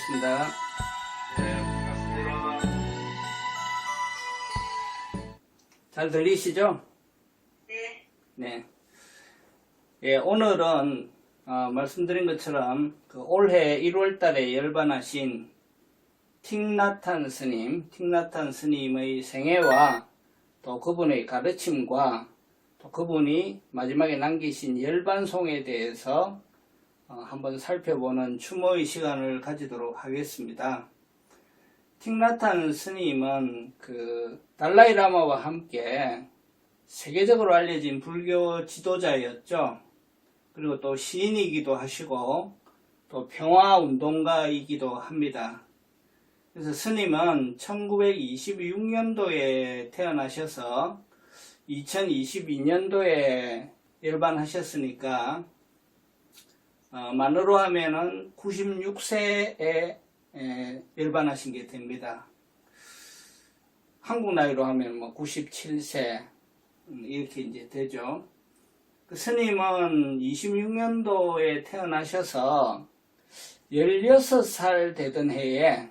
반갑습니다. 네, 반갑습니다. 잘 들리시죠? 네. 네. 예, 오늘은 말씀드린 것처럼 올해 1월 달에 열반하신 틱나탄 스님의 생애와 또 그분의 가르침과 또 그분이 마지막에 남기신 열반송에 대해서 한번 살펴보는 추모의 시간을 가지도록 하겠습니다. 틱나탄 스님은 달라이 라마와 함께 세계적으로 알려진 불교 지도자였죠. 그리고 또 시인이기도 하시고 또 평화운동가이기도 합니다. 그래서 스님은 1926년도에 태어나셔서 2022년도에 열반하셨으니까 만으로 하면은 96세에 열반하신 게 됩니다. 한국 나이로 하면 97세 이렇게 이제 되죠. 그 스님은 26년도에 태어나셔서 16살 되던 해에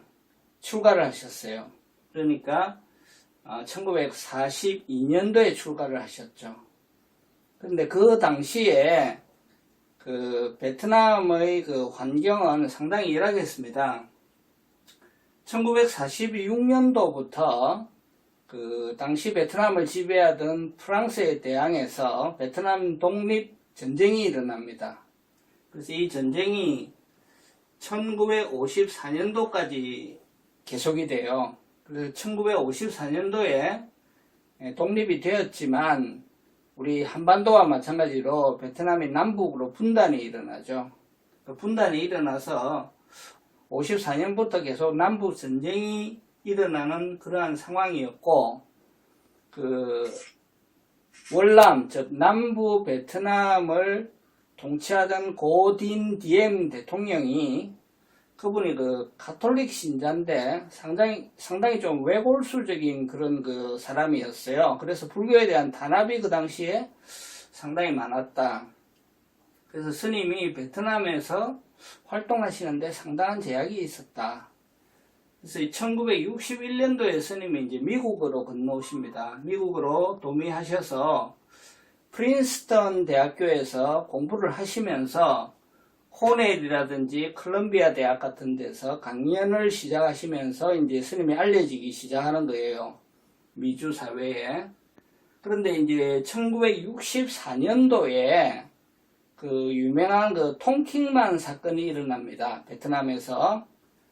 출가를 하셨어요. 그러니까 1942년도에 출가를 하셨죠. 그런데 그 당시에 베트남의 환경은 상당히 열악했습니다. 1946년도부터 당시 베트남을 지배하던 프랑스에 대항해서 베트남 독립 전쟁이 일어납니다. 그래서 이 전쟁이 1954년도까지 계속이 돼요. 그래서 1954년도에 독립이 되었지만 우리 한반도와 마찬가지로 베트남이 남북으로 분단이 일어나죠. 그 분단이 일어나서 54년부터 계속 남북 전쟁이 일어나는 그러한 상황이었고, 월남, 즉 남부 베트남을 통치하던 고딘 디엠 대통령이 그분이 가톨릭 신자인데 상당히 좀 외골수적인 그런 사람이었어요. 그래서 불교에 대한 단합이 그 당시에 상당히 많았다. 그래서 스님이 베트남에서 활동하시는데 상당한 제약이 있었다. 그래서 1961년도에 스님이 이제 미국으로 건너오십니다. 미국으로 도미하셔서 프린스턴 대학교에서 공부를 하시면서 호넬이라든지 컬럼비아 대학 같은 데서 강연을 시작하시면서 이제 스님이 알려지기 시작하는 거예요. 미주 사회에. 그런데 이제 1964년도에 유명한 통킹만 사건이 일어납니다. 베트남에서.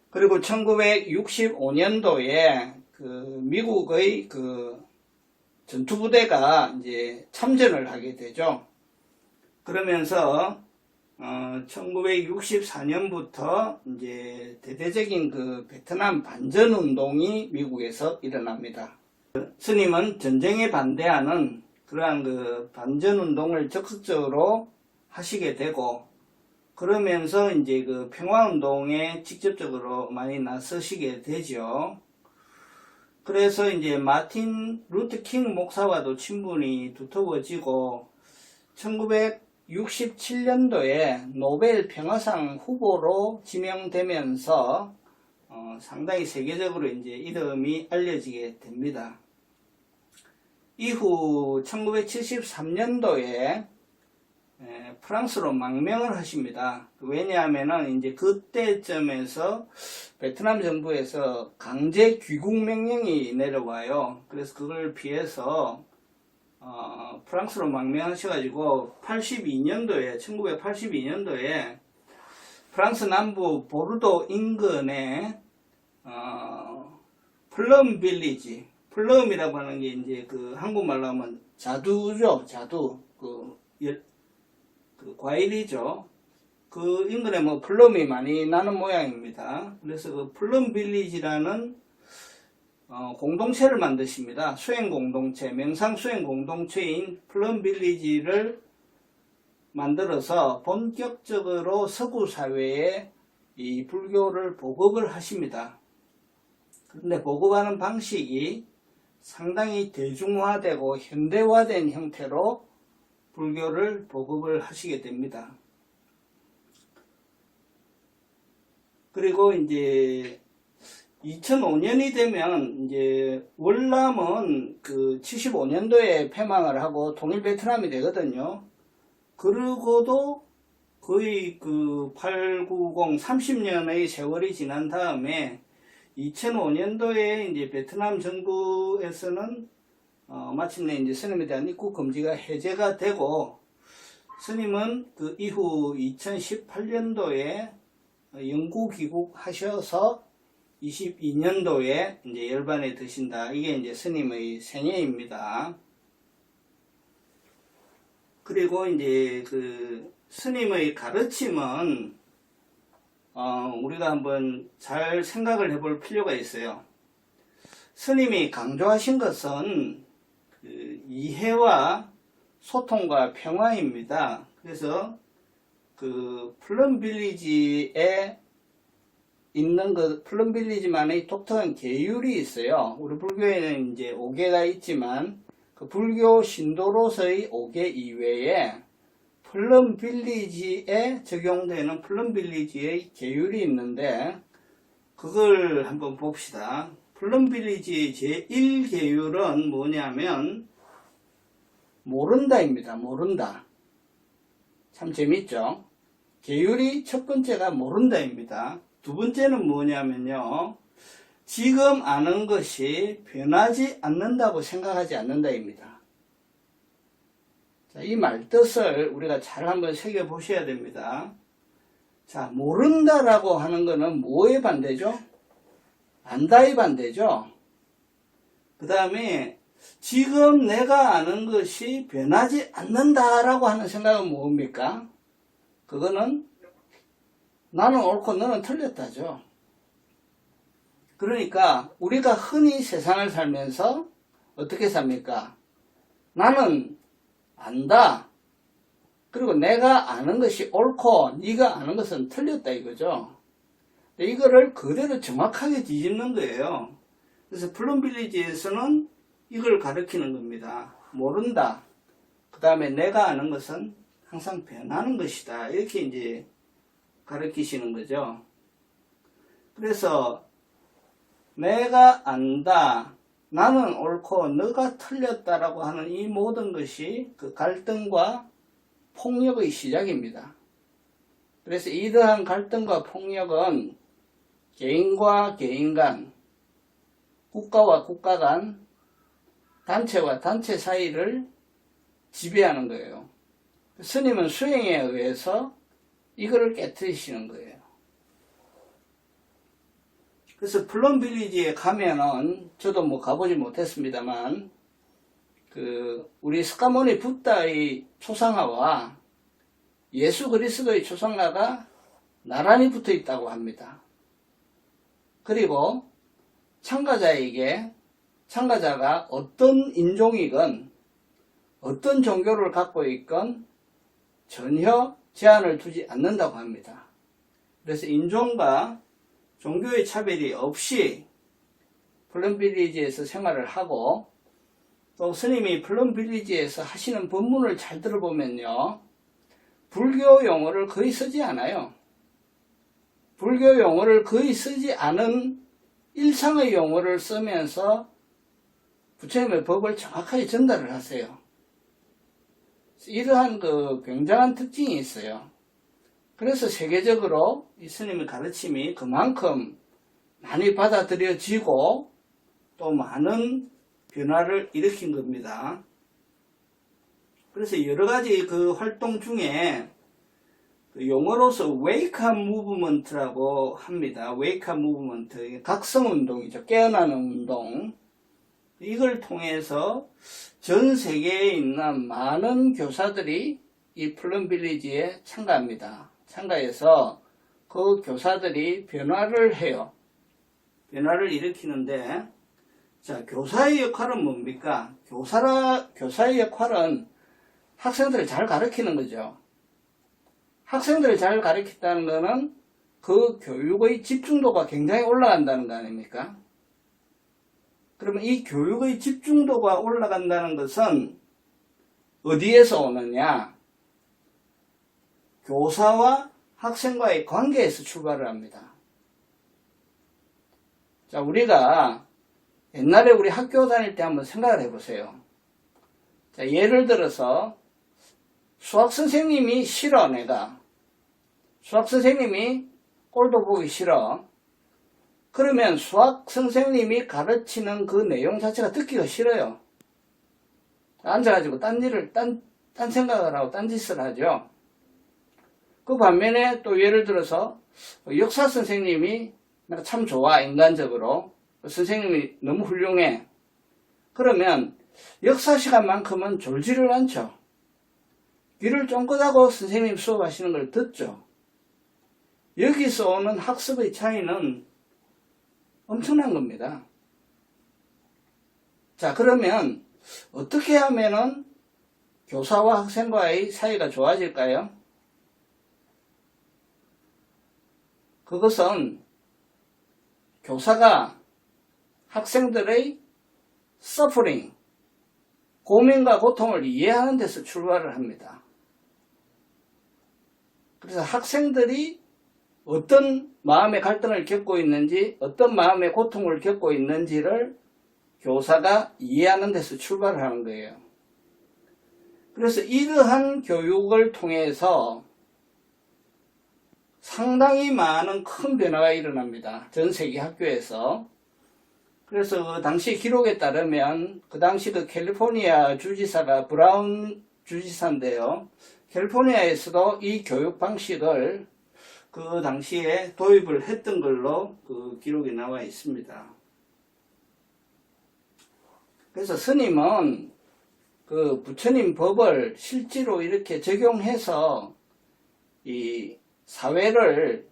그리고 1965년도에 미국의 전투부대가 이제 참전을 하게 되죠. 그러면서 1964년부터 이제 대대적인 베트남 반전 운동이 미국에서 일어납니다. 스님은 전쟁에 반대하는 그러한 반전 운동을 적극적으로 하시게 되고, 그러면서 이제 평화 운동에 직접적으로 많이 나서시게 되죠. 그래서 이제 마틴 루터 킹 목사와도 친분이 두터워지고 1967년도에 노벨 평화상 후보로 지명되면서 상당히 세계적으로 이제 이름이 알려지게 됩니다. 이후 1973년도에 프랑스로 망명을 하십니다. 왜냐하면은 이제 그때쯤에서 베트남 정부에서 강제 귀국 명령이 내려와요. 그래서 그걸 피해서 프랑스로 망명하셔가지고 1982년도에 프랑스 남부 보르도 인근에 플럼 빌리지, 플럼이라고 하는 게 이제 한국말로 하면 자두죠, 자두. 과일이죠. 그 인근에 플럼이 많이 나는 모양입니다. 그래서 플럼 빌리지라는 공동체를 만드십니다. 수행 공동체, 명상 수행 공동체인 플럼 빌리지를 만들어서 본격적으로 서구 사회에 이 불교를 보급을 하십니다. 그런데 보급하는 방식이 상당히 대중화되고 현대화된 형태로 불교를 보급을 하시게 됩니다. 그리고 이제 2005년이 되면 이제 월남은 그 75년도에 폐망을 하고 통일 베트남이 되거든요. 그러고도 거의 그 890, 30년의 세월이 지난 다음에 2005년도에 이제 베트남 정부에서는 마침내 이제 스님에 대한 입국 금지가 해제가 되고, 스님은 그 이후 2018년도에 영구 귀국하셔서 22년도에 이제 열반에 드신다. 이게 이제 스님의 생애입니다. 그리고 이제 그 스님의 가르침은 우리가 한번 잘 생각을 해볼 필요가 있어요. 스님이 강조하신 것은 그 이해와 소통과 평화입니다. 그래서 그 플럼빌리지에 있는 그 플럼빌리지만의 독특한 계율이 있어요. 우리 불교에는 이제 5개가 있지만 그 불교 신도로서의 5개 이외에 플럼빌리지에 적용되는 플럼빌리지의 계율이 있는데, 그걸 한번 봅시다. 플럼빌리지의 제1계율은 뭐냐면 모른다입니다. 모른다. 참 재밌죠? 계율이 첫 번째가 모른다입니다. 두 번째는 뭐냐면요, 지금 아는 것이 변하지 않는다고 생각하지 않는다입니다. 자, 이 말뜻을 우리가 잘 한번 새겨보셔야 됩니다. 자, 모른다라고 하는 것은 뭐의 반대죠? 안다의 반대죠. 그 다음에 지금 내가 아는 것이 변하지 않는다라고 하는 생각은 뭡니까? 그거는 나는 옳고 너는 틀렸다죠. 그러니까 우리가 흔히 세상을 살면서 어떻게 삽니까? 나는 안다. 그리고 내가 아는 것이 옳고 네가 아는 것은 틀렸다 이거죠. 이거를 그대로 정확하게 뒤집는 거예요. 그래서 플럼빌리지에서는 이걸 가르치는 겁니다. 모른다. 그 다음에 내가 아는 것은 항상 변하는 것이다. 이렇게 이제 가르치시는 거죠. 그래서 내가 안다, 나는 옳고 너가 틀렸다라고 하는 이 모든 것이 그 갈등과 폭력의 시작입니다. 그래서 이러한 갈등과 폭력은 개인과 개인 간, 국가와 국가 간, 단체와 단체 사이를 지배하는 거예요. 스님은 수행에 의해서 이거를 깨뜨리시는 거예요. 그래서 플럼빌리지에 가면은, 저도 뭐 가보지 못했습니다만, 우리 스카모니 붓다의 초상화와 예수 그리스도의 초상화가 나란히 붙어 있다고 합니다. 그리고 참가자가 어떤 인종이건 어떤 종교를 갖고 있건 전혀 제한을 두지 않는다고 합니다. 그래서 인종과 종교의 차별이 없이 플럼빌리지에서 생활을 하고, 또 스님이 플럼빌리지에서 하시는 법문을 잘 들어보면요, 불교 용어를 거의 쓰지 않아요. 불교 용어를 거의 쓰지 않은 일상의 용어를 쓰면서 부처님의 법을 정확하게 전달을 하세요. 이러한 그 굉장한 특징이 있어요. 그래서 세계적으로 이 스님의 가르침이 그만큼 많이 받아들여지고 또 많은 변화를 일으킨 겁니다. 그래서 여러 가지 그 활동 중에 그 용어로서 Wake Up Movement라고 합니다. Wake Up Movement, 각성운동이죠. 깨어나는 운동. 이걸 통해서 전 세계에 있는 많은 교사들이 이 플럼빌리지에 참가합니다. 참가해서 그 교사들이 변화를 해요. 변화를 일으키는데, 자, 교사의 역할은 뭡니까? 교사의 역할은 학생들을 잘 가르치는 거죠. 학생들을 잘 가르친다는 것은 그 교육의 집중도가 굉장히 올라간다는 거 아닙니까? 그러면 이 교육의 집중도가 올라간다는 것은 어디에서 오느냐? 교사와 학생과의 관계에서 출발을 합니다. 자, 우리가 옛날에 우리 학교 다닐 때 한번 생각을 해보세요. 자, 예를 들어서 수학 선생님이 싫어, 내가. 수학 선생님이 꼴도 보기 싫어. 그러면 수학 선생님이 가르치는 그 내용 자체가 듣기가 싫어요. 앉아가지고 딴 생각을 하고 딴 짓을 하죠. 그 반면에 또 예를 들어서 역사 선생님이 내가 참 좋아, 인간적으로. 선생님이 너무 훌륭해. 그러면 역사 시간만큼은 졸지를 않죠. 귀를 쫑긋하고 선생님 수업하시는 걸 듣죠. 여기서 오는 학습의 차이는 엄청난 겁니다. 자, 그러면 어떻게 하면은 교사와 학생과의 사이가 좋아질까요? 그것은 교사가 학생들의 suffering, 고민과 고통을 이해하는 데서 출발을 합니다. 그래서 학생들이 어떤 마음의 갈등을 겪고 있는지, 어떤 마음의 고통을 겪고 있는지를 교사가 이해하는 데서 출발을 하는 거예요. 그래서 이러한 교육을 통해서 상당히 많은 큰 변화가 일어납니다. 전 세계 학교에서. 그래서 그 당시 기록에 따르면 그 당시 그 캘리포니아 주지사가 브라운 주지사인데요. 캘리포니아에서도 이 교육 방식을 그 당시에 도입을 했던 걸로 그 기록이 나와 있습니다. 그래서 스님은 그 부처님 법을 실제로 이렇게 적용해서 이 사회를,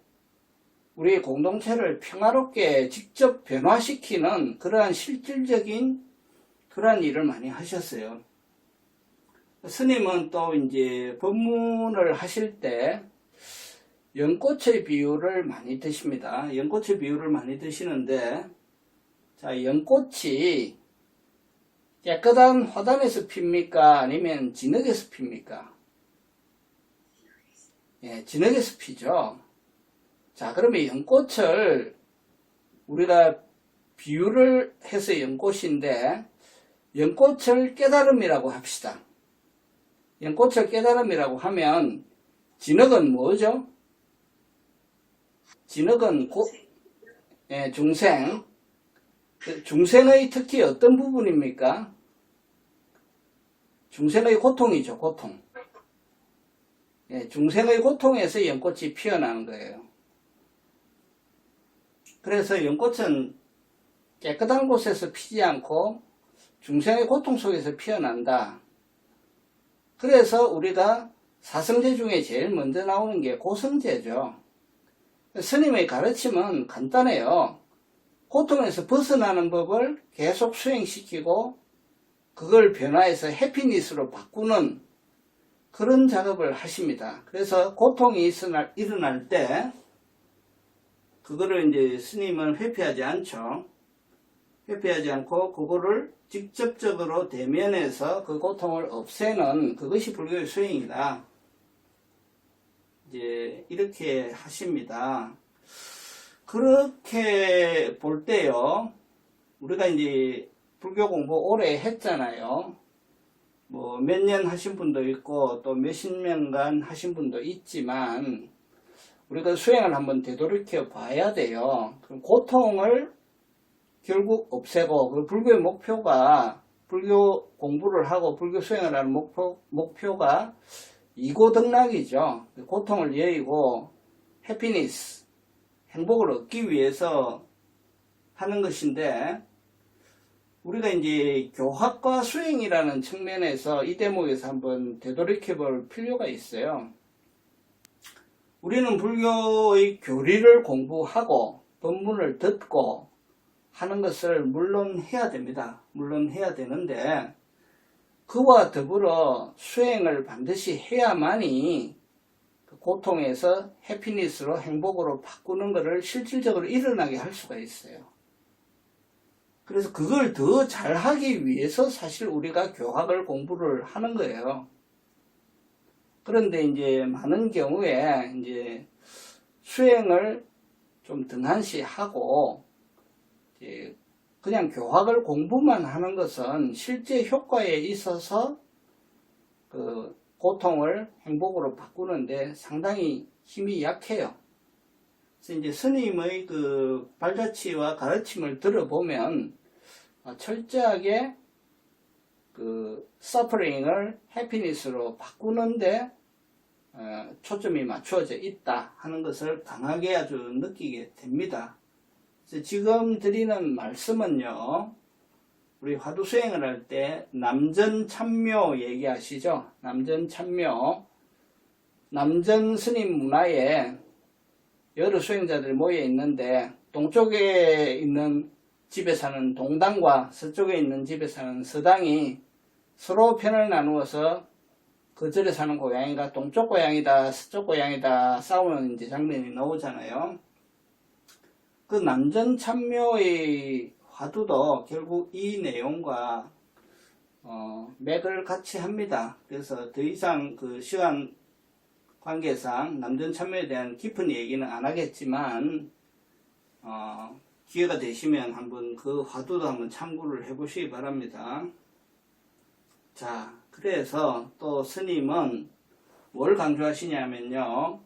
우리 공동체를 평화롭게 직접 변화시키는 그러한 실질적인 그러한 일을 많이 하셨어요. 스님은 또 이제 법문을 하실 때 연꽃의 비유를 많이 드십니다. 연꽃의 비유를 많이 드시는데, 자, 연꽃이 깨끗한 화단에서 핍니까? 아니면 진흙에서 핍니까? 예, 진흙에서 피죠. 자, 그러면 연꽃을 우리가 비유를 해서 연꽃인데, 연꽃을 깨달음이라고 합시다. 연꽃을 깨달음이라고 하면 진흙은 뭐죠? 진흙은 예, 중생. 중생의 특히 어떤 부분입니까? 중생의 고통이죠, 고통. 예, 중생의 고통에서 연꽃이 피어나는 거예요. 그래서 연꽃은 깨끗한 곳에서 피지 않고 중생의 고통 속에서 피어난다. 그래서 우리가 사성제 중에 제일 먼저 나오는 게 고성제죠. 스님의 가르침은 간단해요. 고통에서 벗어나는 법을 계속 수행시키고 그걸 변화해서 해피니스로 바꾸는 그런 작업을 하십니다. 그래서 고통이 일어날 때 그거를 이제 스님은 회피하지 않죠. 회피하지 않고 그거를 직접적으로 대면해서 그 고통을 없애는 그것이 불교의 수행이다. 이제 이렇게 하십니다. 그렇게 볼 때요, 우리가 이제 불교 공부 오래 했잖아요. 뭐 몇 년 하신 분도 있고 또 몇십 년간 하신 분도 있지만 우리가 수행을 한번 되돌이켜 봐야 돼요. 그럼 고통을 결국 없애고, 그 불교의 목표가, 불교 공부를 하고 불교 수행을 하는 목표가 이고덕락이죠. 고통을 여의고 해피니스, 행복을 얻기 위해서 하는 것인데, 우리가 이제 교학과 수행이라는 측면에서 이 대목에서 한번 되돌이켜 볼 필요가 있어요. 우리는 불교의 교리를 공부하고 법문을 듣고 하는 것을 물론 해야 됩니다. 물론 해야 되는데, 그와 더불어 수행을 반드시 해야만이 고통에서 해피니스로 행복으로 바꾸는 것을 실질적으로 일어나게 할 수가 있어요. 그래서 그걸 더 잘하기 위해서 사실 우리가 교학을 공부를 하는 거예요. 그런데 이제 많은 경우에 이제 수행을 좀 등한시하고 그냥 교학을 공부만 하는 것은 실제 효과에 있어서 그 고통을 행복으로 바꾸는데 상당히 힘이 약해요. 그래서 이제 스님의 그 발자취와 가르침을 들어보면 철저하게 그 서퍼링을 해피니스로 바꾸는데 초점이 맞추어져 있다 하는 것을 강하게 아주 느끼게 됩니다. 그래서 지금 드리는 말씀은요, 우리 화두 수행을 할 때 남전참묘 얘기하시죠? 남전참묘. 남전 스님 문화에 여러 수행자들이 모여 있는데 동쪽에 있는 집에 사는 동당과 서쪽에 있는 집에 사는 서당이 서로 편을 나누어서 그 절에 사는 고양이가 동쪽 고양이다 서쪽 고양이다 싸우는 이제 장면이 나오잖아요. 그 남전참묘의 화두도 결국 이 내용과 맥을 같이 합니다. 그래서 더 이상 그 시간 관계상 남전참묘에 대한 깊은 얘기는 안 하겠지만 기회가 되시면 한번 그 화두도 한번 참고를 해보시기 바랍니다. 자, 그래서 또 스님은 뭘 강조하시냐면요,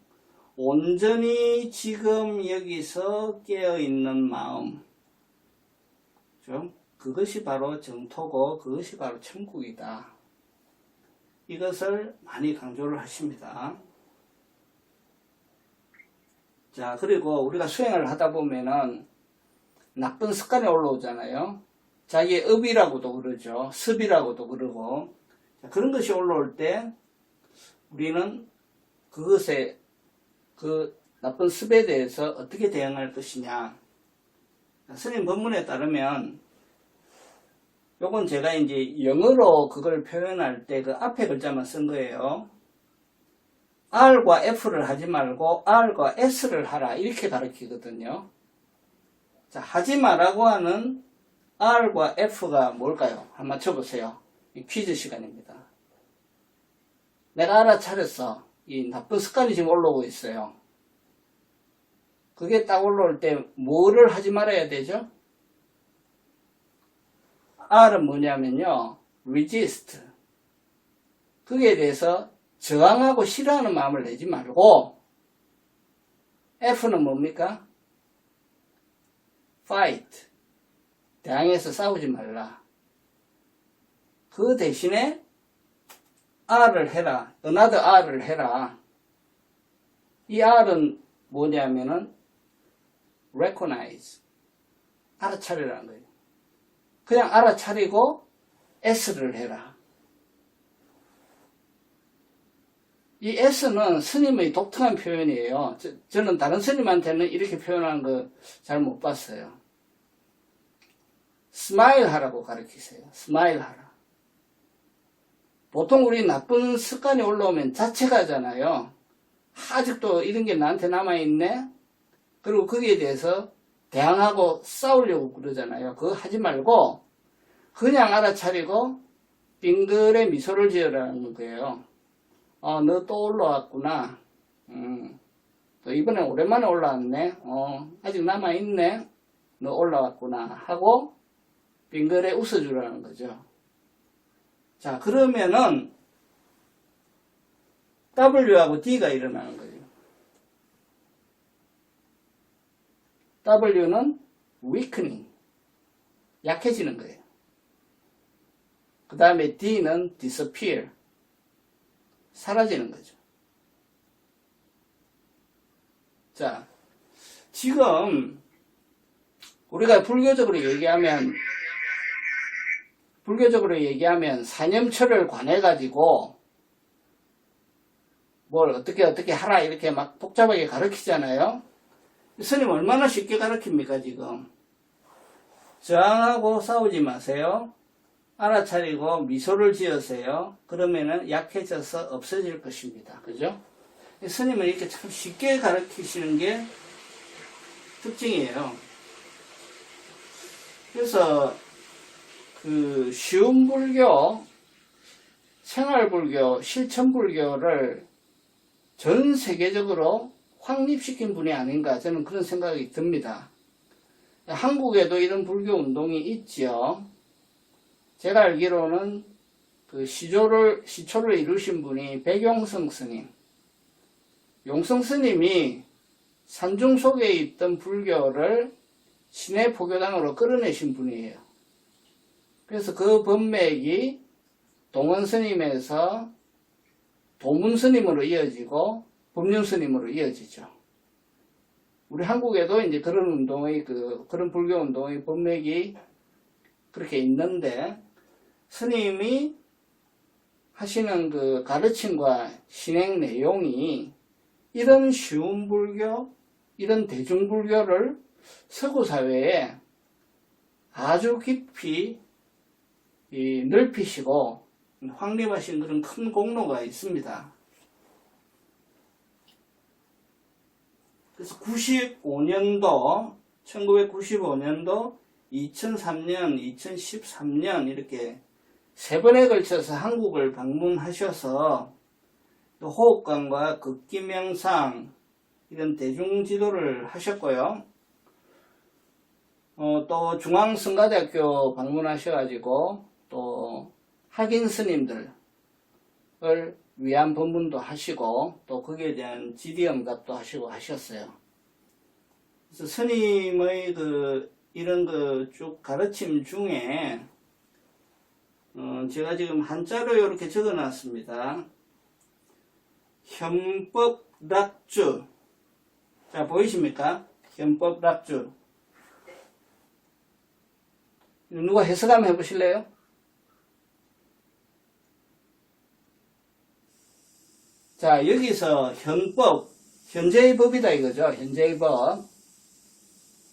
온전히 지금 여기서 깨어있는 마음, 그것이 바로 정토고 그것이 바로 천국이다. 이것을 많이 강조를 하십니다. 자, 그리고 우리가 수행을 하다 보면은 나쁜 습관이 올라오잖아요. 자기의 업이라고도 그러죠. 습이라고도 그러고. 자, 그런 것이 올라올 때 우리는 그것에 그 나쁜 습에 대해서 어떻게 대응할 것이냐. 스님 법문에 따르면 요건 제가 이제 영어로 그걸 표현할 때 그 앞에 글자만 쓴 거예요. R과 F를 하지 말고 R과 S를 하라 이렇게 가르치거든요. 자, 하지 말라고 하는 R과 F가 뭘까요? 한번 맞춰보세요. 이 퀴즈 시간입니다. 내가 알아차렸어. 이 나쁜 습관이 지금 올라오고 있어요. 그게 딱 올라올 때 뭐를 하지 말아야 되죠? R은 뭐냐면요, resist. 그게 대해서 저항하고 싫어하는 마음을 내지 말고, F는 뭡니까? fight. 대항해서 싸우지 말라. 그 대신에 R을 해라. another R을 해라. 이 R은 뭐냐면은 recognize. 알아차리라는 거예요. 그냥 알아차리고 S를 해라. 이 S는 스님의 독특한 표현이에요. 저는 다른 스님한테는 이렇게 표현하는 거 잘 못 봤어요. 스마일 하라고 가르치세요. 스마일 하라. 보통 우리 나쁜 습관이 올라오면 자책하잖아요. 아직도 이런 게 나한테 남아있네? 그리고 거기에 대해서 대항하고 싸우려고 그러잖아요. 그거 하지 말고 그냥 알아차리고 빙글에 미소를 지으라는 거예요. 너 또 올라왔구나. 또 이번에 오랜만에 올라왔네. 아직 남아있네. 너 올라왔구나. 하고 빙글에 웃어주라는 거죠. 자, 그러면은 W하고 D가 일어나는 거예요. W는 weakening, 약해지는 거예요. 그 다음에 D는 disappear, 사라지는 거죠. 자, 지금 우리가 불교적으로 얘기하면 사념처를 관해가지고 뭘 어떻게 하라 이렇게 막 복잡하게 가르치잖아요. 스님 얼마나 쉽게 가르칩니까 지금. 저항하고 싸우지 마세요. 알아차리고 미소를 지으세요. 그러면은 약해져서 없어질 것입니다. 그죠? 스님은 이렇게 참 쉽게 가르치시는 게 특징이에요. 그래서 그 쉬운 불교, 생활불교, 실천불교를 전 세계적으로 확립시킨 분이 아닌가 저는 그런 생각이 듭니다. 한국에도 이런 불교 운동이 있죠. 제가 알기로는 그 시초를 이루신 분이 백용성 스님. 용성 스님이 산중 속에 있던 불교를 시내 포교당으로 끌어내신 분이에요. 그래서 그 법맥이 동원 스님에서 도문 스님으로 이어지고 법륜 스님으로 이어지죠. 우리 한국에도 이제 그런 운동의 그런 불교 운동의 법맥이 그렇게 있는데, 스님이 하시는 그 가르침과 신행 내용이 이런 쉬운 불교, 이런 대중불교를 서구 사회에 아주 깊이 넓히시고 확립하신 그런 큰 공로가 있습니다. 그래서 1995년도 2003년, 2013년 이렇게 세 번에 걸쳐서 한국을 방문하셔서 또 호흡관과 극기명상 이런 대중지도를 하셨고요. 또 중앙성가대학교 방문하셔가지고 또 학인 스님들을 위한 법문도 하시고 또 거기에 대한 지리응답도 하시고 하셨어요. 그래서 스님의 이런 쭉 가르침 중에 제가 지금 한자로 이렇게 적어 놨습니다. 현법락주. 자, 보이십니까? 현법락주. 누가 해석 한번 해보실래요? 자, 여기서 현법, 현재의 법이다 이거죠. 현재의 법.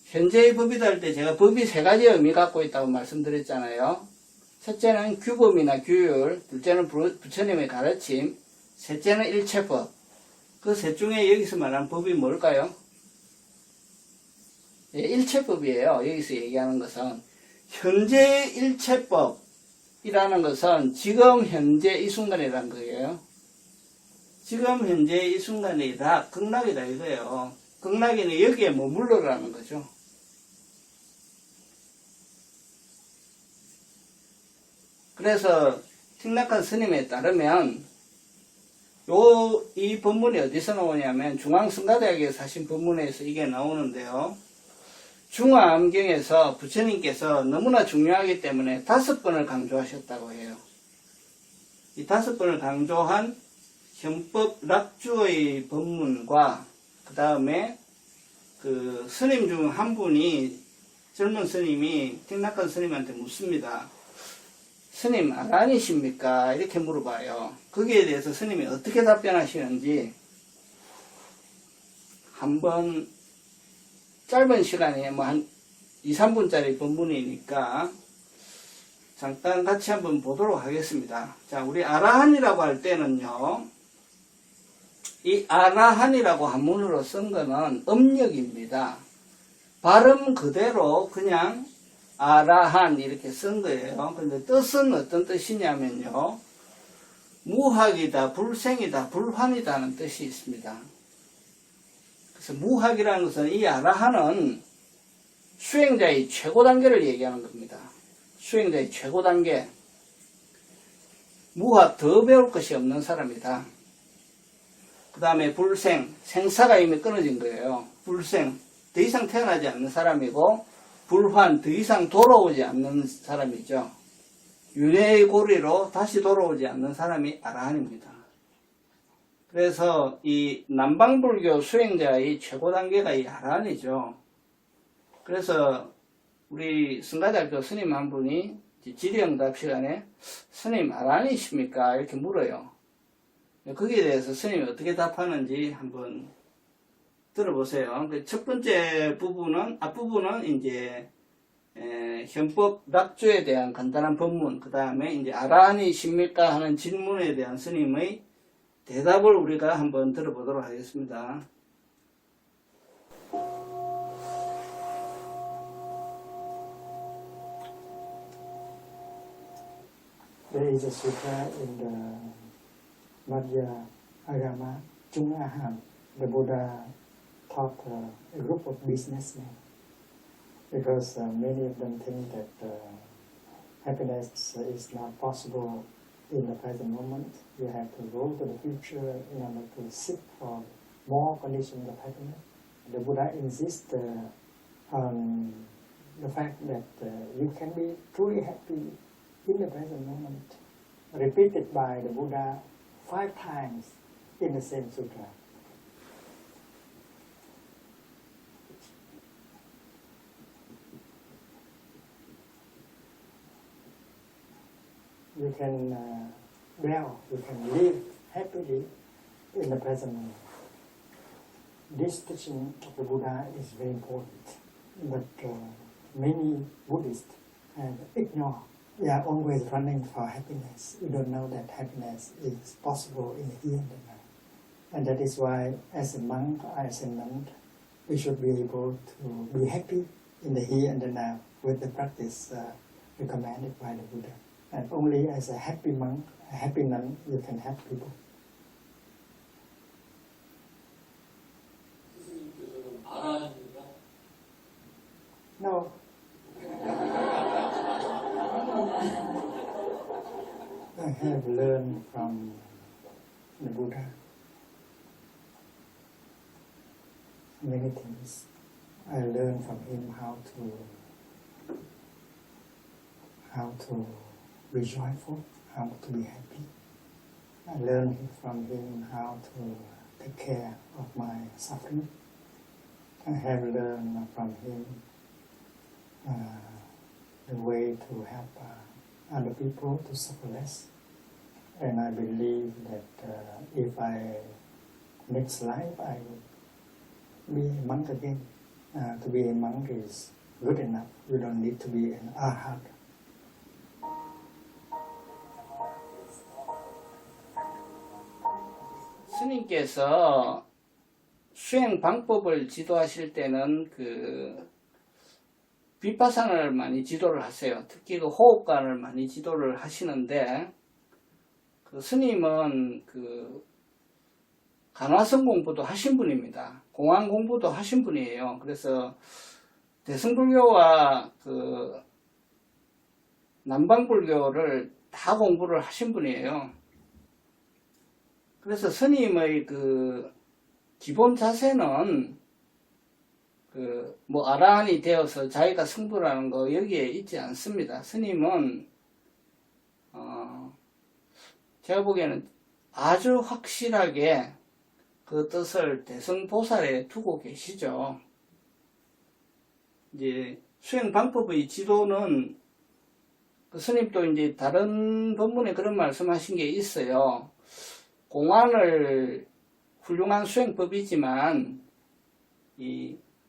현재의 법이다 할 때 제가 법이 세 가지 의미 갖고 있다고 말씀드렸잖아요. 첫째는 규범이나 규율, 둘째는 부처님의 가르침, 셋째는 일체법. 그 셋 중에 여기서 말하는 법이 뭘까요? 예, 일체법이에요. 여기서 얘기하는 것은. 현재의 일체법이라는 것은 지금 현재 이 순간이라는 거예요. 지금 현재 이 순간이다. 극락이다 이거예요. 극락이는 여기에 머물러라는 거죠. 그래서 틱낙한 스님에 따르면 이 법문이 어디서 나오냐면 중앙성가대학에서 하신 법문에서 이게 나오는데요. 중화암경에서 부처님께서 너무나 중요하기 때문에 5번을 강조하셨다고 해요. 이 5번을 강조한 현법락주의 법문과 그 다음에 그 스님 중 한 분이 젊은 스님이 틱낙한 스님한테 묻습니다. 스님 아란이십니까? 이렇게 물어봐요. 거기에 대해서 스님이 어떻게 답변하시는지 한번 짧은 시간에 뭐 한 2, 3분짜리 본문이니까 잠깐 같이 한번 보도록 하겠습니다. 자, 우리 아라한이라고 할 때는요, 이 아라한이라고 한문으로 쓴 거는 음력입니다. 발음 그대로 그냥 아라한 이렇게 쓴 거예요. 근데 뜻은 어떤 뜻이냐면요, 무학이다, 불생이다, 불환이다는 뜻이 있습니다. 그래서 무학이라는 것은 이 아라한은 수행자의 최고 단계를 얘기하는 겁니다. 수행자의 최고 단계. 무학 더 배울 것이 없는 사람이다. 그 다음에 불생, 생사가 이미 끊어진 거예요. 불생, 더 이상 태어나지 않는 사람이고, 불환, 더 이상 돌아오지 않는 사람이죠. 윤회의 고리로 다시 돌아오지 않는 사람이 아라한입니다. 그래서 이 남방불교 수행자의 최고 단계가 이 아라한이죠. 그래서 우리 성가대학교 스님 한 분이 질의응답 시간에 스님 아라한이십니까? 이렇게 물어요. 거기에 대해서 스님이 어떻게 답하는지 한번 들어보세요. 첫 번째 부분은, 앞부분은 이제 현법 락주에 대한 간단한 법문, 그 다음에 이제 아라한이십니까? 하는 질문에 대한 스님의 대답을 우리가 한번 들어보도록 하겠습니다. There is a sutra in the Madhya Agama, Chungaham. The Buddha taught a group of businessmen. because many of them think that happiness is not possible in the present moment. You have to go to the future in order to seek for more conditions of happiness. The Buddha insists on the fact that you can be truly happy in the present moment, repeated by the Buddha 5 times in the same sutra. You can you can live happily in the present moment. This teaching of the Buddha is very important, but many Buddhists ignore. They are always running for happiness. You don't know that happiness is possible in the here and the now. And that is why, as a monk, as a nun, we should be able to be happy in the here and the now with the practice recommended by the Buddha. And only as a happy monk, a happy nun, you can help people. 스님께서는 말하십니까? No. I have learned from the Buddha many things. I learned from him how to be joyful, how to be happy. I learned from him how to take care of my suffering. I have learned from him the way to help other people to suffer less. And I believe that if next life I will be a monk again. To be a monk is good enough. You don't need to be an arhat. 스님께서 수행 방법을 지도하실 때는 비파사나를 많이 지도를 하세요. 특히 호흡관을 많이 지도를 하시는데, 스님은 간화성 공부도 하신 분입니다. 공안 공부도 하신 분이에요. 그래서 대승불교와 남방불교를 다 공부를 하신 분이에요. 그래서 스님의 기본 자세는 아라한이 되어서 자기가 승부라는 거 여기에 있지 않습니다. 스님은 제가 보기에는 아주 확실하게 그 뜻을 대승보살에 두고 계시죠. 이제 수행 방법의 지도는 스님도 이제 다른 본문에 그런 말씀하신 게 있어요. 공안을 훌륭한 수행법이지만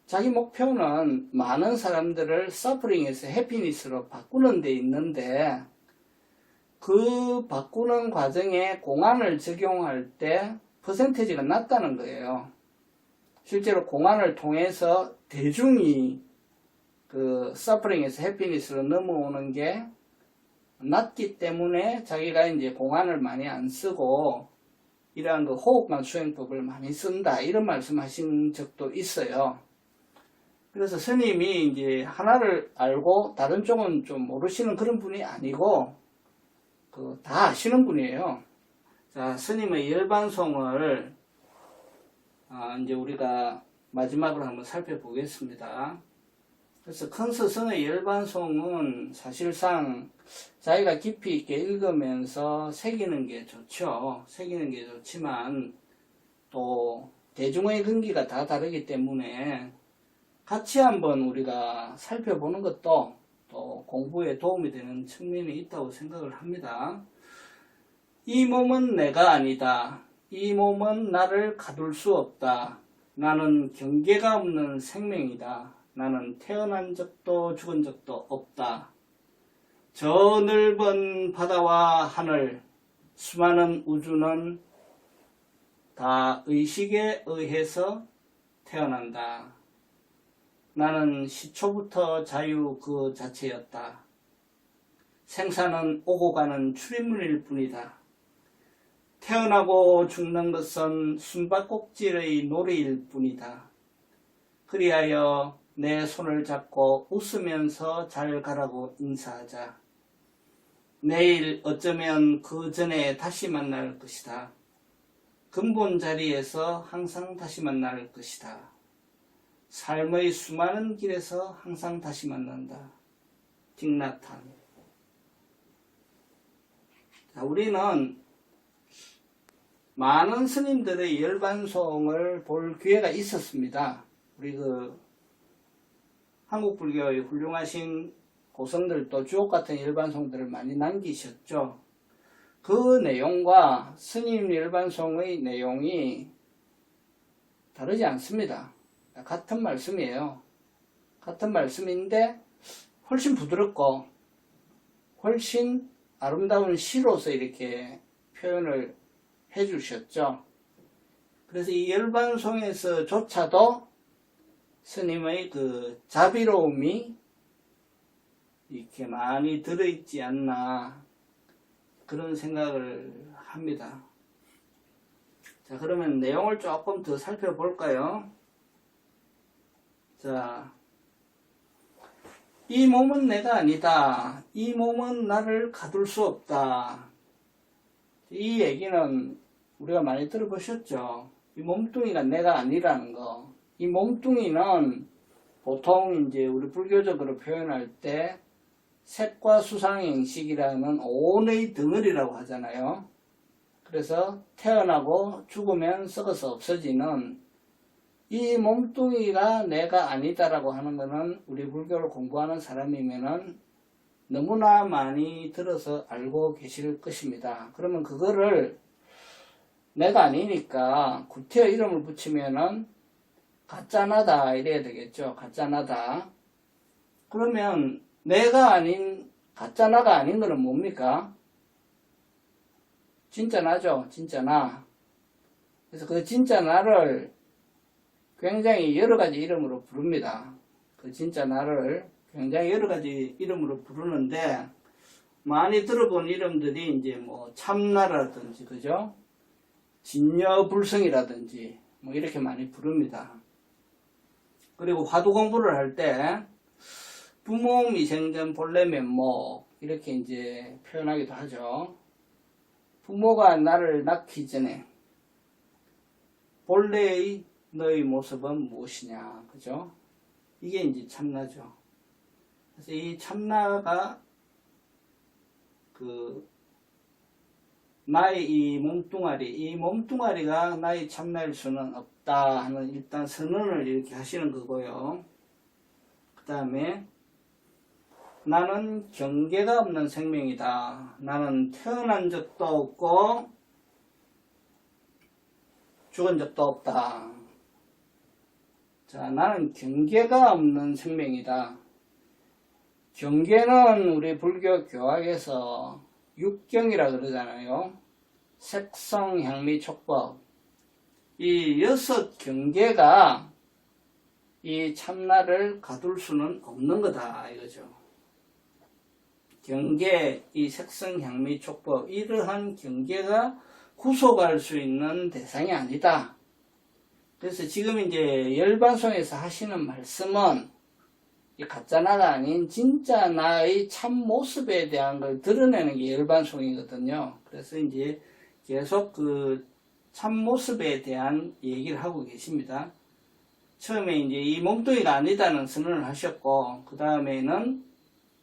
자기 목표는 많은 사람들을 서프링에서 해피니스로 바꾸는 데 있는데, 그 바꾸는 과정에 공안을 적용할 때 퍼센테이지가 낮다는 거예요. 실제로 공안을 통해서 대중이 서프링에서 해피니스로 넘어오는 게 낮기 때문에 자기가 이제 공안을 많이 안 쓰고 이러한 호흡관 수행법을 많이 쓴다, 이런 말씀하신 적도 있어요. 그래서 스님이 이제 하나를 알고 다른 쪽은 좀 모르시는 그런 분이 아니고 다 아시는 분이에요. 자, 스님의 열반송을 이제 우리가 마지막으로 한번 살펴보겠습니다. 그래서 큰 스승의 열반송은 사실상 자기가 깊이 있게 읽으면서 새기는 게 좋죠. 새기는 게 좋지만 또 대중의 근기가 다 다르기 때문에 같이 한번 우리가 살펴보는 것도 또 공부에 도움이 되는 측면이 있다고 생각을 합니다. 이 몸은 내가 아니다. 이 몸은 나를 가둘 수 없다. 나는 경계가 없는 생명이다. 나는 태어난 적도 죽은 적도 없다. 저 넓은 바다와 하늘, 수많은 우주는 다 의식에 의해서 태어난다. 나는 시초부터 자유 그 자체였다. 생사는 오고 가는 출입문일 뿐이다. 태어나고 죽는 것은 숨바꼭질의 놀이일 뿐이다. 그리하여 내 손을 잡고 웃으면서 잘 가라고 인사하자. 내일 어쩌면 그 전에 다시 만날 것이다. 근본 자리에서 항상 다시 만날 것이다. 삶의 수많은 길에서 항상 다시 만난다. 틱나탄. 자, 우리는 많은 스님들의 열반송을 볼 기회가 있었습니다. 우리 한국 불교의 훌륭하신 고성들도 주옥 같은 열반송들을 많이 남기셨죠. 그 내용과 스님 열반송의 내용이 다르지 않습니다. 같은 말씀이에요. 같은 말씀인데 훨씬 부드럽고 훨씬 아름다운 시로서 이렇게 표현을 해주셨죠. 그래서 이 열반송에서조차도 스님의 그 자비로움이 이렇게 많이 들어있지 않나 그런 생각을 합니다. 자, 그러면 내용을 조금 더 살펴볼까요? 자, 이 몸은 내가 아니다. 이 몸은 나를 가둘 수 없다. 이 얘기는 우리가 많이 들어보셨죠? 이 몸뚱이가 내가 아니라는 거. 이 몸뚱이는 보통 이제 우리 불교적으로 표현할 때 색과 수상행식이라는 오온의 덩어리라고 하잖아요. 그래서 태어나고 죽으면 썩어서 없어지는 이 몸뚱이가 내가 아니다라고 하는 것은 우리 불교를 공부하는 사람이면은 너무나 많이 들어서 알고 계실 것입니다. 그러면 그거를 내가 아니니까 구태여 이름을 붙이면은 가짜나다 이래야 되겠죠. 가짜나다. 그러면 내가 아닌 가짜나가 아닌 것은 뭡니까? 진짜 나죠. 진짜 나. 그래서 그 진짜 나를 굉장히 여러 가지 이름으로 부릅니다. 그 진짜 나를 굉장히 여러 가지 이름으로 부르는데 많이 들어본 이름들이 이제 뭐 참나라든지 그죠? 진여불성이라든지 뭐 이렇게 많이 부릅니다. 그리고 화두 공부를 할 때 부모 미생전 본래 면목 이렇게 이제 표현하기도 하죠. 부모가 나를 낳기 전에 본래의 너의 모습은 무엇이냐, 그죠? 이게 이제 참나죠. 그래서 이 참나가 나의 이 몸뚱아리가 나의 참나일 수는 없다 하는 일단 선언을 이렇게 하시는 거고요. 그 다음에 나는 경계가 없는 생명이다. 나는 태어난 적도 없고 죽은 적도 없다. 자, 나는 경계가 없는 생명이다. 경계는 우리 불교 교학에서 육경이라 그러잖아요. 색성, 향미, 촉법. 이 6 경계가 이 참나를 가둘 수는 없는 거다 이거죠. 경계, 이 색성, 향미, 촉법 이러한 경계가 구속할 수 있는 대상이 아니다. 그래서 지금 이제 열반송에서 하시는 말씀은 이 가짜나가 아닌 진짜 나의 참 모습에 대한 걸 드러내는 게 열반송이거든요. 그래서 이제 계속 그 참 모습에 대한 얘기를 하고 계십니다. 처음에 이제 이 몸뚱이가 아니다는 선언을 하셨고, 그 다음에는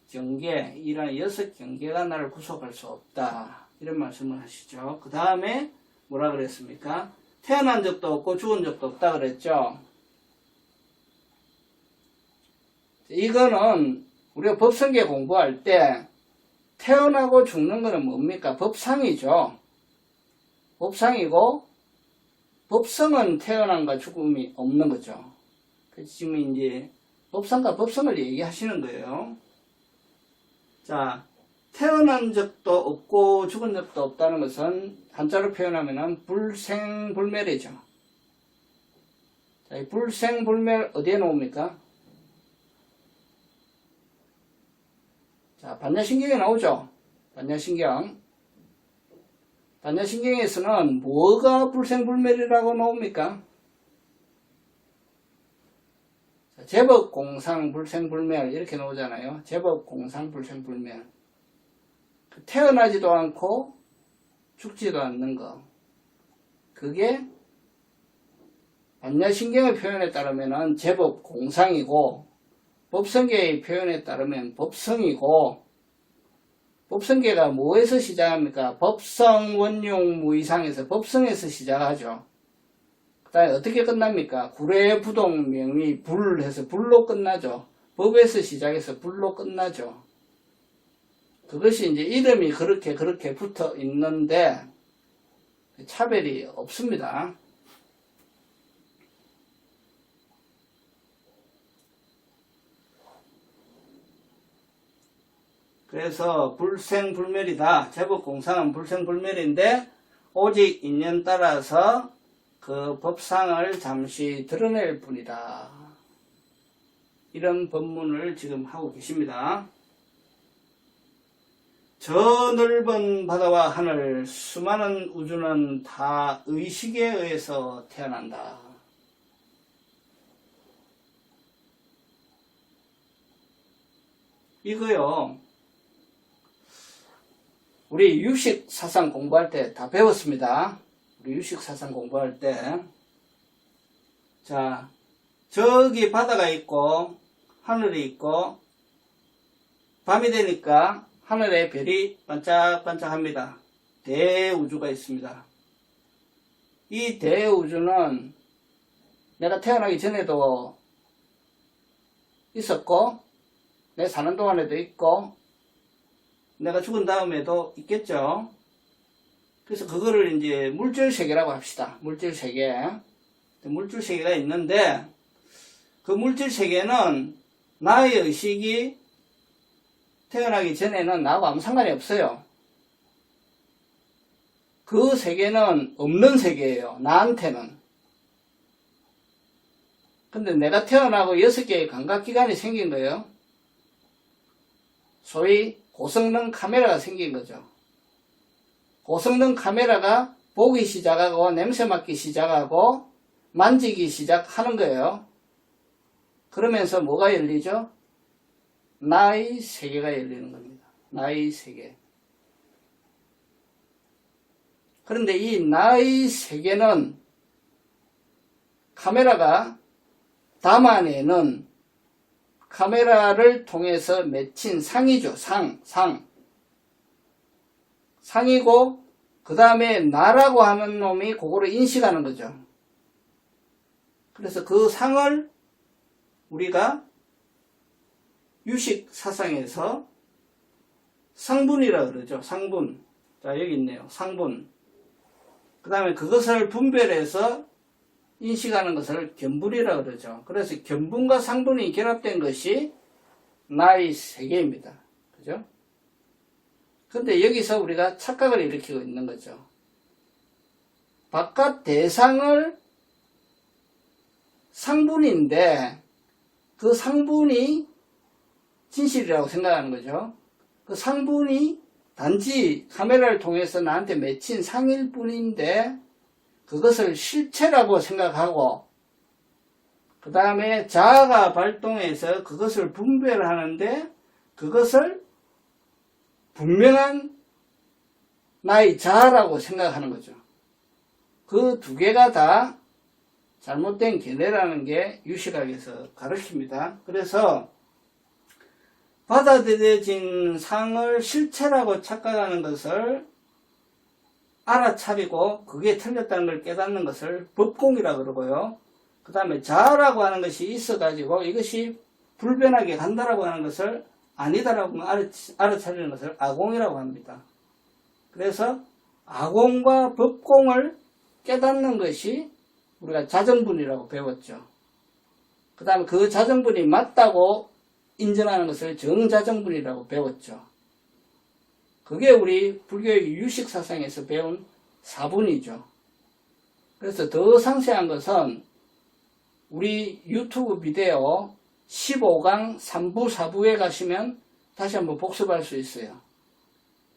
경계, 이런 6 경계가 나를 구속할 수 없다. 이런 말씀을 하시죠. 그 다음에 뭐라 그랬습니까? 태어난 적도 없고 죽은 적도 없다 그랬죠. 이거는 우리가 법성계 공부할 때 태어나고 죽는 거는 뭡니까? 법상이죠. 법상이고 법성은 태어남과 죽음이 없는 거죠. 그래서 지금 이제 법상과 법성을 얘기하시는 거예요. 자, 태어난 적도 없고 죽은 적도 없다는 것은 한자로 표현하면 불생불멸이죠. 자, 이 불생불멸 어디에 나옵니까? 자, 반야신경에 나오죠. 반야신경. 반야신경에서는 뭐가 불생불멸이라고 나옵니까? 자, 제법 공상 불생불멸 이렇게 나오잖아요. 제법 공상 불생불멸. 태어나지도 않고 죽지도 않는 거. 그게 반야신경의 표현에 따르면 제법 공상이고, 법성계의 표현에 따르면 법성이고, 법성계가 뭐에서 시작합니까? 법성, 원용, 무이상에서 법성에서 시작하죠. 그 다음에 어떻게 끝납니까? 구례, 부동, 명의, 불 해서 불로 끝나죠. 법에서 시작해서 불로 끝나죠. 그것이 이제 이름이 그렇게 붙어 있는데 차별이 없습니다. 그래서 불생불멸이다. 제법 공상은 불생불멸인데 오직 인연 따라서 그 법상을 잠시 드러낼 뿐이다. 이런 법문을 지금 하고 계십니다. 저 넓은 바다와 하늘, 수많은 우주는 다 의식에 의해서 태어난다. 이거요, 우리 유식사상 공부할 때 다 배웠습니다. 우리 유식사상 공부할 때. 자, 저기 바다가 있고, 하늘이 있고, 밤이 되니까 하늘에 별이 반짝반짝합니다. 대우주가 있습니다. 이 대우주는 내가 태어나기 전에도 있었고, 내 사는 동안에도 있고, 내가 죽은 다음에도 있겠죠. 그래서 그거를 이제 물질세계라고 합시다. 물질세계. 물질세계가 있는데, 그 물질세계는 나의 의식이 태어나기 전에는 나하고 아무 상관이 없어요. 그 세계는 없는 세계예요. 나한테는. 근데 내가 태어나고 6개의 감각기관이 생긴 거예요. 소위 고성능 카메라가 생긴 거죠. 고성능 카메라가 보기 시작하고 냄새 맡기 시작하고 만지기 시작하는 거예요. 그러면서 뭐가 열리죠? 나의 세계가 열리는 겁니다. 나의 세계. 그런데 이 나의 세계는 카메라가 담아내는 카메라를 통해서 맺힌 상이죠. 상이고, 그 다음에 나라고 하는 놈이 그거를 인식하는 거죠. 그래서 그 상을 우리가 유식 사상에서 상분이라 그러죠. 상분. 자, 여기 있네요. 상분. 그 다음에 그것을 분별해서 인식하는 것을 견분이라 그러죠. 그래서 견분과 상분이 결합된 것이 나의 세계입니다. 그죠? 근데 여기서 우리가 착각을 일으키고 있는 거죠. 바깥 대상을 상분인데 그 상분이 진실이라고 생각하는 거죠. 그 상분이 단지 카메라를 통해서 나한테 맺힌 상일 뿐인데 그것을 실체라고 생각하고 그 다음에 자아가 발동해서 그것을 분별하는데 그것을 분명한 나의 자아라고 생각하는 거죠. 그 두 개가 다 잘못된 견해라는 게 유식학에서 가르칩니다. 그래서 받아들여진 상을 실체라고 착각하는 것을 알아차리고 그게 틀렸다는 걸 깨닫는 것을 법공이라고 그러고요. 그 다음에 자아라고 하는 것이 있어가지고 이것이 불변하게 간다라고 하는 것을 아니다라고 알아차리는 것을 아공이라고 합니다. 그래서 아공과 법공을 깨닫는 것이 우리가 자정분이라고 배웠죠. 그 다음에 그 자정분이 맞다고 인정하는 것을 정자정분이라고 배웠죠. 그게 우리 불교의 유식사상에서 배운 사분이죠. 그래서 더 상세한 것은 우리 유튜브 비디오 15강 3부 4부에 가시면 다시 한번 복습할 수 있어요.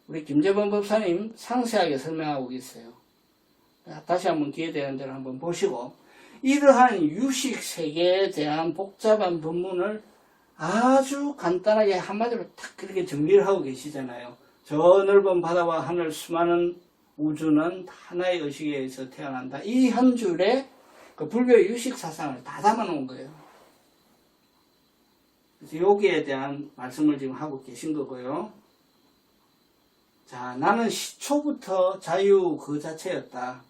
우리 김재범 법사님 상세하게 설명하고 있어요. 다시 한번 기회 되는 대로 한번 보시고 이러한 유식 세계에 대한 복잡한 법문을 아주 간단하게 한마디로 딱 그렇게 정리를 하고 계시잖아요. 저 넓은 바다와 하늘 수많은 우주는 하나의 의식에 의해서 태어난다. 이 한 줄에 그 불교의 유식 사상을 다 담아놓은 거예요. 그래서 여기에 대한 말씀을 지금 하고 계신 거고요. 자, 나는 시초부터 자유 그 자체였다.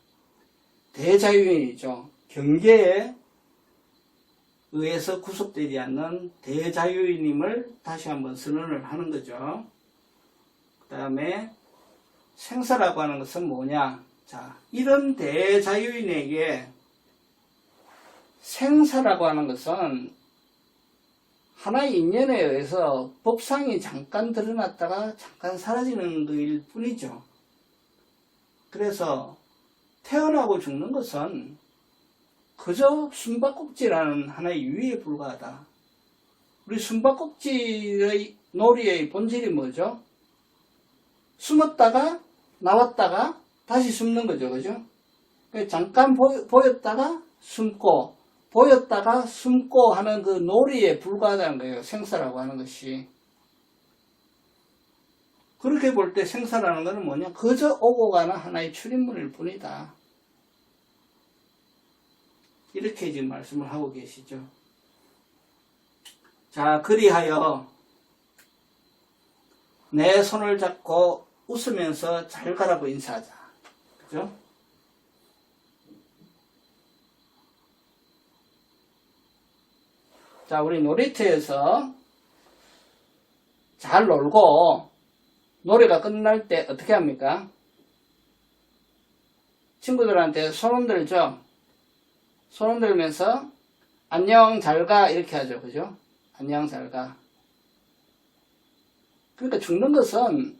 대자유인이죠. 경계에 의해서 구속되지 않는 대자유인임을 다시 한번 선언을 하는 거죠. 그 다음에 생사라고 하는 것은 뭐냐? 자, 이런 대자유인에게 생사라고 하는 것은 하나의 인연에 의해서 법상이 잠깐 드러났다가 잠깐 사라지는 것일 뿐이죠. 그래서 태어나고 죽는 것은 그저 숨바꼭질하는 하나의 유의에 불과하다. 우리 숨바꼭질의 놀이의 본질이 뭐죠? 숨었다가 나왔다가 다시 숨는 거죠. 그죠? 잠깐 보였다가 숨고 보였다가 숨고 하는 그 놀이에 불과하다는 거예요. 생사라고 하는 것이. 그렇게 볼 때 생사라는 것은 뭐냐? 그저 오고 가는 하나의 출입문일 뿐이다. 이렇게 지금 말씀을 하고 계시죠. 자, 그리하여 내 손을 잡고 웃으면서 잘 가라고 인사하자. 그죠? 자, 우리 놀이터에서 잘 놀고 노래가 끝날 때 어떻게 합니까? 친구들한테 손 흔들죠? 손 흔들면서 안녕 잘 가 이렇게 하죠. 그죠? 안녕 잘 가. 그러니까 죽는 것은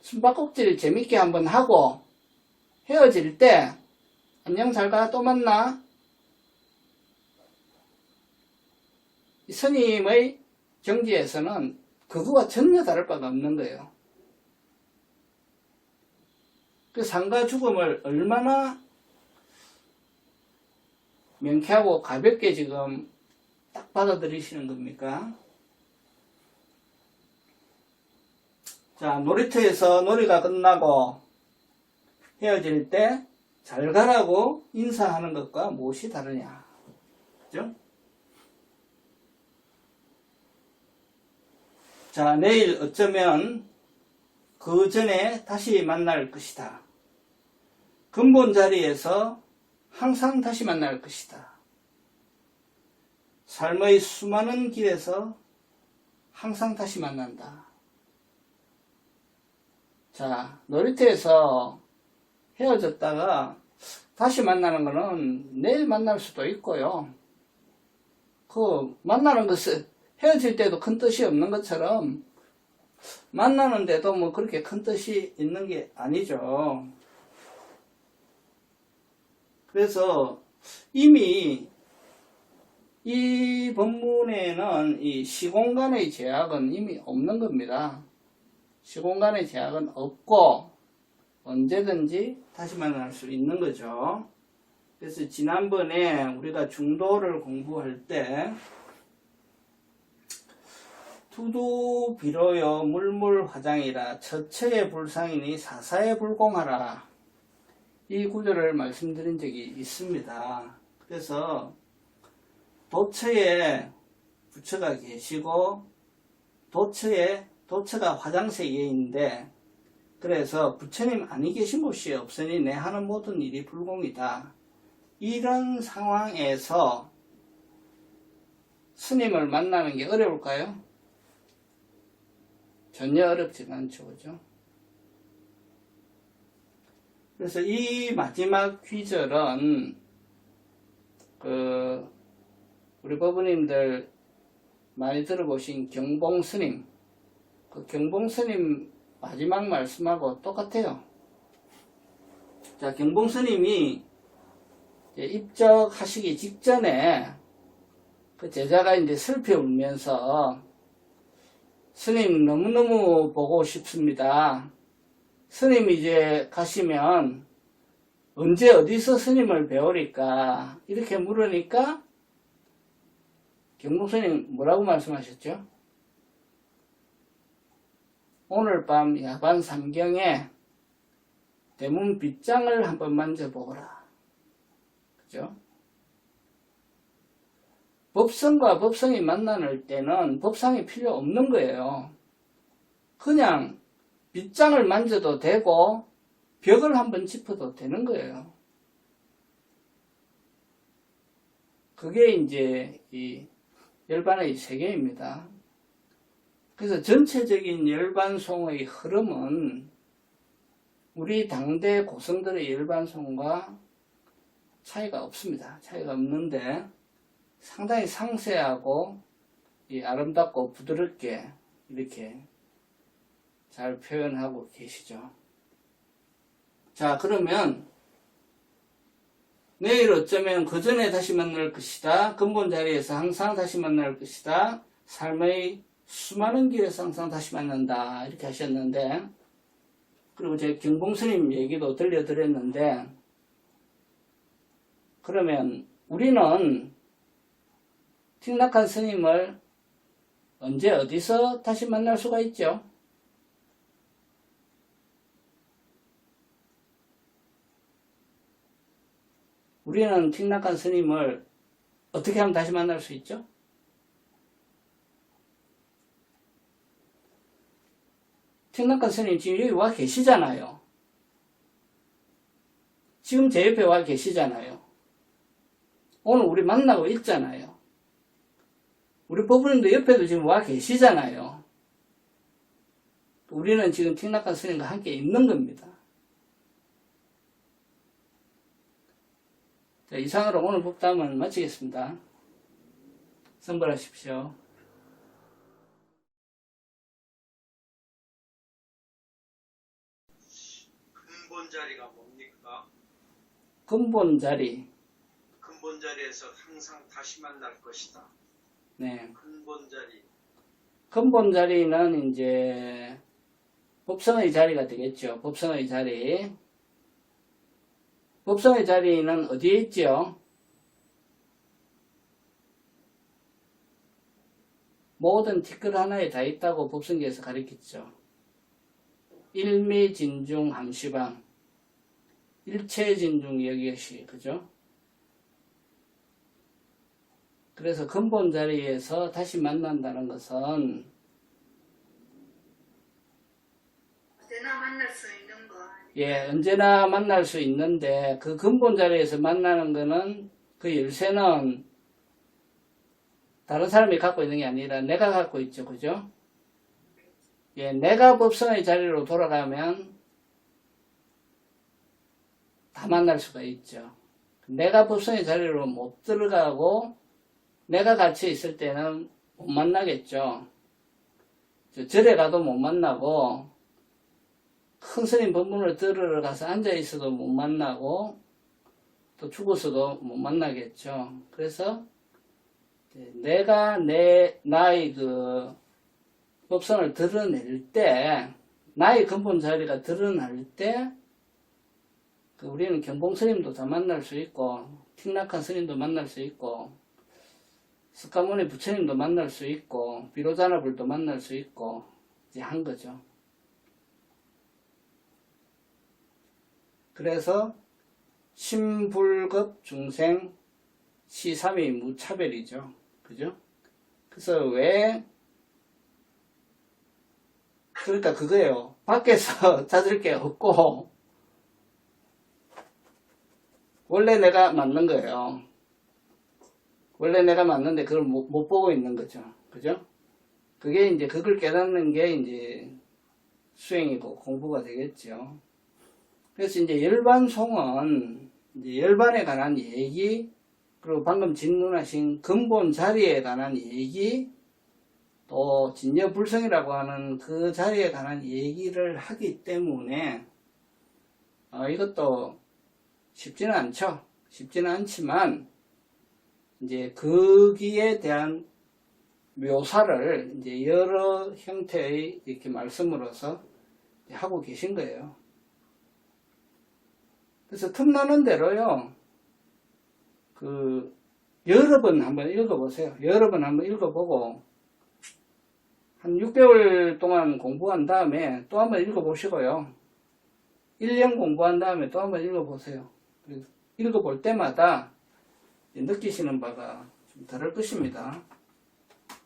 숨바꼭질 재밌게 한번 하고 헤어질 때 안녕 잘 가 또 만나. 이 스님의 경지에서는 그거와 전혀 다를 바가 없는 거예요. 그 삶과 죽음을 얼마나 명쾌하고 가볍게 지금 딱 받아들이시는 겁니까? 자, 놀이터에서 놀이가 끝나고 헤어질 때 잘 가라고 인사하는 것과 무엇이 다르냐? 그죠? 자, 내일 어쩌면 그 전에 다시 만날 것이다. 근본 자리에서 항상 다시 만날 것이다. 삶의 수많은 길에서 항상 다시 만난다. 자, 놀이터에서 헤어졌다가 다시 만나는 것은 내일 만날 수도 있고요. 그 만나는 것은 헤어질 때도 큰 뜻이 없는 것처럼 만나는데도 뭐 그렇게 큰 뜻이 있는 게 아니죠. 그래서 이미 이 본문에는 이 시공간의 제약은 이미 없는 겁니다. 시공간의 제약은 없고 언제든지 다시 만날 수 있는 거죠. 그래서 지난번에 우리가 중도를 공부할 때 투두 비로요 물물화장이라 처처에 불상이니 사사에 불공하라. 이 구절을 말씀드린 적이 있습니다. 그래서 도처에 부처가 계시고 도처가 화장세계인데 그래서 부처님 아니 계신 곳이 없으니 내 하는 모든 일이 불공이다. 이런 상황에서 스님을 만나는 게 어려울까요? 전혀 어렵지는 않죠. 그죠? 그래서 이 마지막 귀절은 우리 법부님들 많이 들어보신 경봉스님, 그 경봉스님 마지막 말씀하고 똑같아요. 자, 경봉스님이 입적하시기 직전에 그 제자가 이제 슬피 울면서 스님 너무너무 보고 싶습니다. 스님 이제 가시면 언제 어디서 스님을 배우리까? 이렇게 물으니까 경봉스님 뭐라고 말씀하셨죠? 오늘 밤 야반 삼경에 대문 빗장을 한번 만져보거라. 그죠? 법성과 법성이 만나는 때는 법상이 필요 없는 거예요. 그냥 빗장을 만져도 되고 벽을 한번 짚어도 되는 거예요. 그게 이제 이 열반의 세계입니다. 그래서 전체적인 열반송의 흐름은 우리 당대 고성들의 열반송과 차이가 없습니다. 차이가 없는데 상당히 상세하고 아름답고 부드럽게 이렇게 잘 표현하고 계시죠. 자, 그러면 내일 어쩌면 그 전에 다시 만날 것이다. 근본 자리에서 항상 다시 만날 것이다. 삶의 수많은 길에서 항상 다시 만난다. 이렇게 하셨는데, 그리고 제가 경봉스님 얘기도 들려드렸는데, 그러면 우리는 틱낙한 스님을 언제 어디서 다시 만날 수가 있죠? 우리는 틱낙한 스님을 어떻게 하면 다시 만날 수 있죠? 틱낙한 스님 지금 여기 와 계시잖아요. 지금 제 옆에 와 계시잖아요. 오늘 우리 만나고 있잖아요. 우리 법부님도 옆에도 지금 와 계시잖아요. 우리는 지금 틱낙한 스님과 함께 있는 겁니다. 자, 이상으로 오늘 법담은 마치겠습니다. 선발하십시오. 근본 자리가 뭡니까? 근본 자리. 근본 자리에서 항상 다시 만날 것이다. 네. 근본 자리. 근본 자리는 이제 법성의 자리가 되겠죠. 법성의 자리. 법성의 자리는 어디에 있죠? 모든 티끌 하나에 다 있다고 법성계에서 가르쳤죠. 일미진중 함시방, 일체진중 여기시, 그죠? 그래서 근본 자리에서 다시 만난다는 것은 언제나 만날 수 있는 거 아니에요? 예, 언제나 만날 수 있는데 그 근본 자리에서 만나는 거는 그 열쇠는 다른 사람이 갖고 있는 게 아니라 내가 갖고 있죠. 그죠? 예, 내가 법성의 자리로 돌아가면 다 만날 수가 있죠. 내가 법성의 자리로 못 들어가고 내가 갇혀 있을 때는 못 만나겠죠. 절에 가도 못 만나고 큰 스님 법문을 들으러 가서 앉아 있어도 못 만나고 또 죽어서도 못 만나겠죠. 그래서 내가 나의 그 법성을 드러낼 때, 나의 근본 자리가 드러날 때, 우리는 경봉 스님도 다 만날 수 있고, 틱낙한 스님도 만날 수 있고, 스카모니 부처님도 만날 수 있고, 비로자나불도 만날 수 있고, 이제 한 거죠. 그래서 신불급 중생 시삼이 무차별이죠. 그죠? 그래서 그러니까 그거예요. 밖에서 찾을 게 없고 원래 내가 맞는 거예요. 원래 내가 맞는데 그걸 못 보고 있는 거죠. 그죠? 그게 이제 그걸 깨닫는 게 이제 수행이고 공부가 되겠죠. 그래서 이제 열반송은 이제 열반에 관한 얘기, 그리고 방금 질문하신 근본 자리에 관한 얘기, 또 진여불성이라고 하는 그 자리에 관한 얘기를 하기 때문에 이것도 쉽지는 않죠. 쉽지는 않지만 이제 거기에 대한 묘사를 이제 여러 형태의 이렇게 말씀으로서 하고 계신 거예요. 그래서 틈나는 대로요, 여러 번 한번 읽어보세요. 여러 번 한번 읽어보고, 한 6개월 동안 공부한 다음에 또 한번 읽어보시고요. 1년 공부한 다음에 또 한번 읽어보세요. 읽어볼 때마다 느끼시는 바가 좀 다를 것입니다.